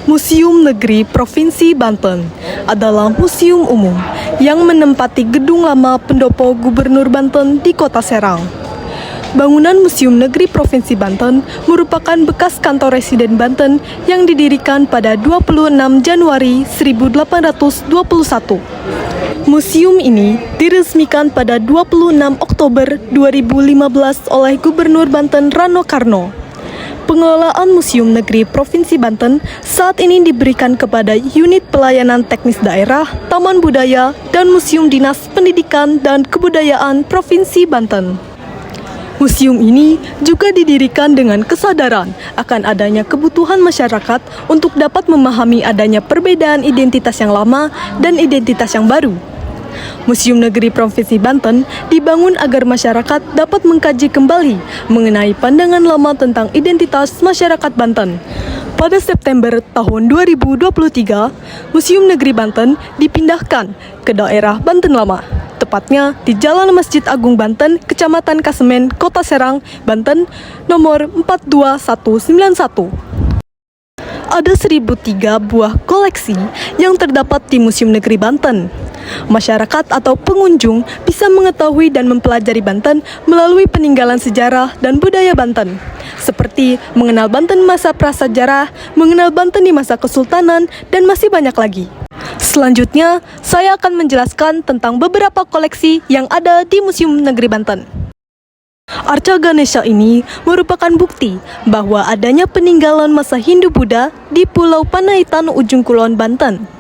Museum Negeri Provinsi Banten adalah museum umum yang menempati gedung lama pendopo Gubernur Banten di Kota Serang. Bangunan Museum Negeri Provinsi Banten merupakan bekas kantor residen Banten yang didirikan pada 26 Januari 1821. Museum ini diresmikan pada 26 Oktober 2015 oleh Gubernur Banten Rano Karno. Pengelolaan Museum Negeri Provinsi Banten saat ini diberikan kepada Unit Pelayanan Teknis Daerah, Taman Budaya, dan Museum Dinas Pendidikan dan Kebudayaan Provinsi Banten. Museum ini juga didirikan dengan kesadaran akan adanya kebutuhan masyarakat untuk dapat memahami adanya perbedaan identitas yang lama dan identitas yang baru. Museum Negeri Provinsi Banten dibangun agar masyarakat dapat mengkaji kembali mengenai pandangan lama tentang identitas masyarakat Banten. Pada September tahun 2023, Museum Negeri Banten dipindahkan ke daerah Banten Lama, tepatnya di Jalan Masjid Agung Banten, Kecamatan Kasemen, Kota Serang, Banten, nomor 42191. Ada 1003 buah koleksi yang terdapat di Museum Negeri Banten. Masyarakat atau pengunjung bisa mengetahui dan mempelajari Banten melalui peninggalan sejarah dan budaya Banten, seperti mengenal Banten masa prasejarah, mengenal Banten di masa Kesultanan, dan masih banyak lagi. Selanjutnya, saya akan menjelaskan tentang beberapa koleksi yang ada di Museum Negeri Banten. Arca Ganesha ini merupakan bukti bahwa adanya peninggalan masa Hindu-Buddha di Pulau Panaitan, Ujung Kulon, Banten.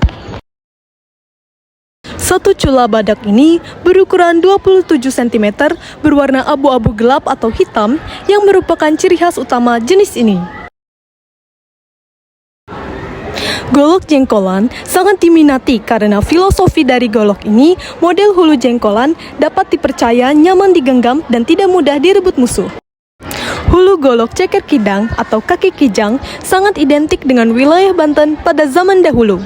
Satu cula badak ini berukuran 27 cm, berwarna abu-abu gelap atau hitam, yang merupakan ciri khas utama jenis ini. Golok jengkolan sangat diminati karena filosofi dari golok ini, model hulu jengkolan dapat dipercaya nyaman digenggam dan tidak mudah direbut musuh. Hulu golok ceker kidang atau kaki kijang sangat identik dengan wilayah Banten pada zaman dahulu.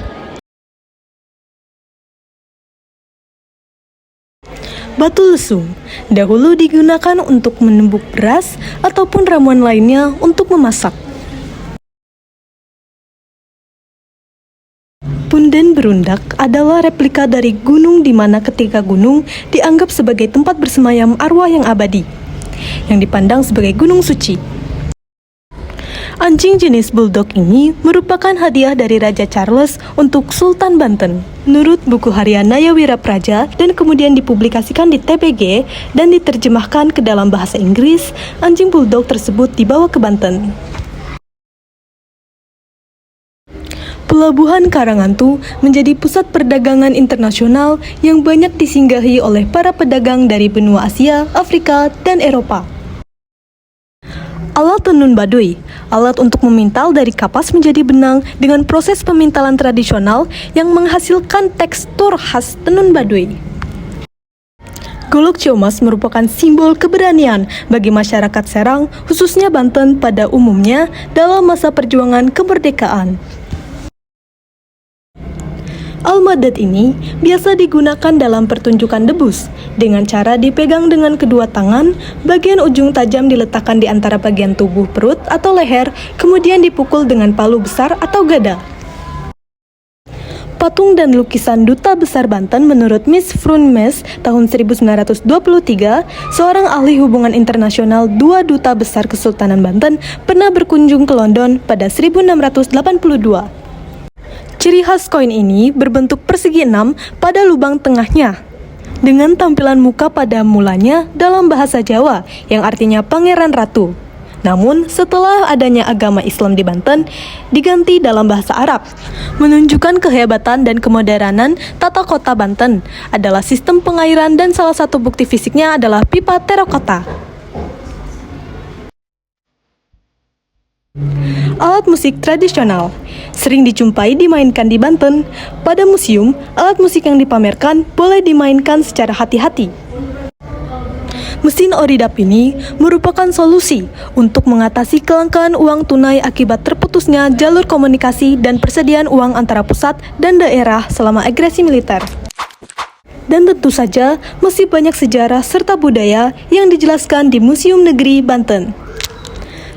Batu lesung dahulu digunakan untuk menembuk beras ataupun ramuan lainnya untuk memasak. Punden berundak adalah replika dari gunung di mana ketika gunung dianggap sebagai tempat bersemayam arwah yang abadi, yang dipandang sebagai gunung suci. Anjing jenis bulldog ini merupakan hadiah dari Raja Charles untuk Sultan Banten. Menurut buku harian Naya Wirapraja dan kemudian dipublikasikan di TPG dan diterjemahkan ke dalam bahasa Inggris, anjing bulldog tersebut dibawa ke Banten. Pelabuhan Karangantu menjadi pusat perdagangan internasional yang banyak disinggahi oleh para pedagang dari benua Asia, Afrika, dan Eropa. Alat tenun Baduy, alat untuk memintal dari kapas menjadi benang dengan proses pemintalan tradisional yang menghasilkan tekstur khas tenun Baduy. Golok Ciomas merupakan simbol keberanian bagi masyarakat Serang, khususnya Banten pada umumnya dalam masa perjuangan kemerdekaan. Almadad ini biasa digunakan dalam pertunjukan debus, dengan cara dipegang dengan kedua tangan, bagian ujung tajam diletakkan di antara bagian tubuh perut atau leher, kemudian dipukul dengan palu besar atau gada. Patung dan lukisan Duta Besar Banten menurut Miss Frunmes tahun 1923, seorang ahli hubungan internasional dua Duta Besar Kesultanan Banten pernah berkunjung ke London pada 1682. Ciri khas koin ini berbentuk persegi 6 pada lubang tengahnya, dengan tampilan muka pada mulanya dalam bahasa Jawa yang artinya pangeran ratu. Namun setelah adanya agama Islam di Banten, diganti dalam bahasa Arab. Menunjukkan kehebatan dan kemodernan tata kota Banten adalah sistem pengairan dan salah satu bukti fisiknya adalah pipa terakota. Alat musik tradisional sering dijumpai dimainkan di Banten. Pada museum, alat musik yang dipamerkan boleh dimainkan secara hati-hati. Mesin oridap ini merupakan solusi untuk mengatasi kelangkaan uang tunai akibat terputusnya jalur komunikasi dan persediaan uang antara pusat dan daerah selama agresi militer. Dan tentu saja masih banyak sejarah serta budaya yang dijelaskan di Museum Negeri Banten.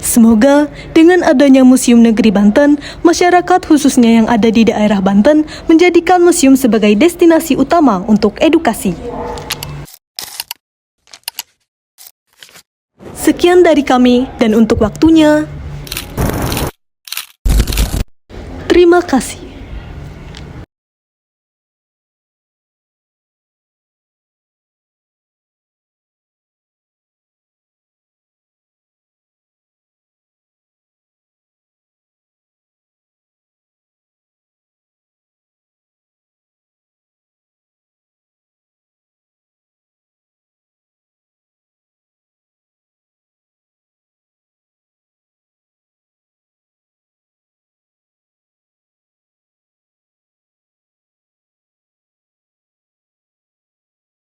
Semoga dengan adanya Museum Negeri Banten, masyarakat khususnya yang ada di daerah Banten menjadikan museum sebagai destinasi utama untuk edukasi. Sekian dari kami dan untuk waktunya, terima kasih.